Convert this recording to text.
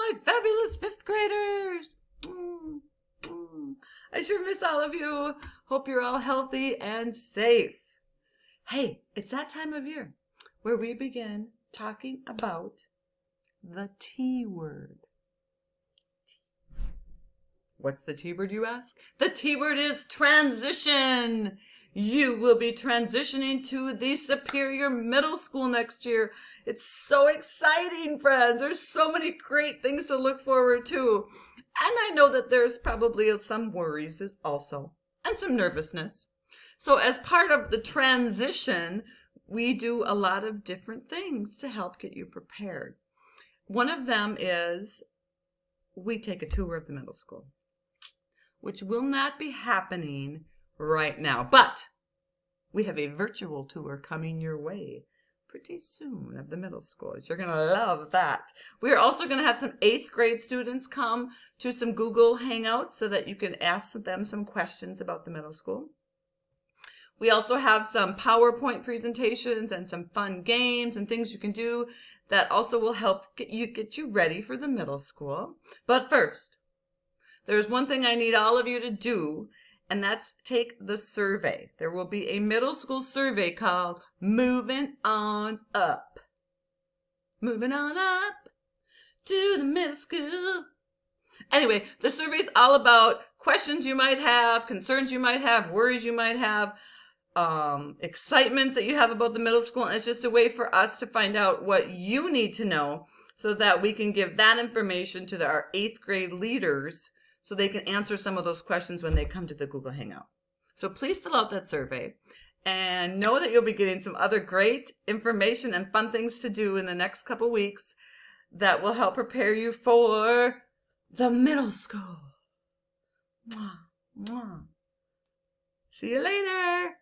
my fabulous fifth graders. I sure miss all of you. Hope you're all healthy and safe. Hey, it's that time of year where we begin talking about the T word. What's the T word, you ask? The T word is transition. You will be transitioning to the Superior Middle School next year. It's so exciting, friends. There's so many great things to look forward to. And I know that there's probably some worries also, and some nervousness. So as part of the transition, we do a lot of different things to help get you prepared. One of them is we take a tour of the middle school, which will not be happening right now, but we have a virtual tour coming your way pretty soon of the middle schools. You're going to love that. We're also going to have some 8th grade students come to some Google Hangouts so that you can ask them some questions about the middle school. We also have some PowerPoint presentations and some fun games and things you can do that also will help get you ready for the middle school. But first, there's one thing I need all of you to do, and that's take the survey. There will be a middle school survey called Moving On Up. Moving on up to the middle school. Anyway, the survey's all about questions you might have, concerns you might have, worries you might have, excitements that you have about the middle school. And it's just a way for us to find out what you need to know so that we can give that information to our 8th grade leaders so they can answer some of those questions when they come to the Google Hangout. So please fill out that survey and know that you'll be getting some other great information and fun things to do in the next couple weeks that will help prepare you for the middle school. Mwah, mwah. See you later.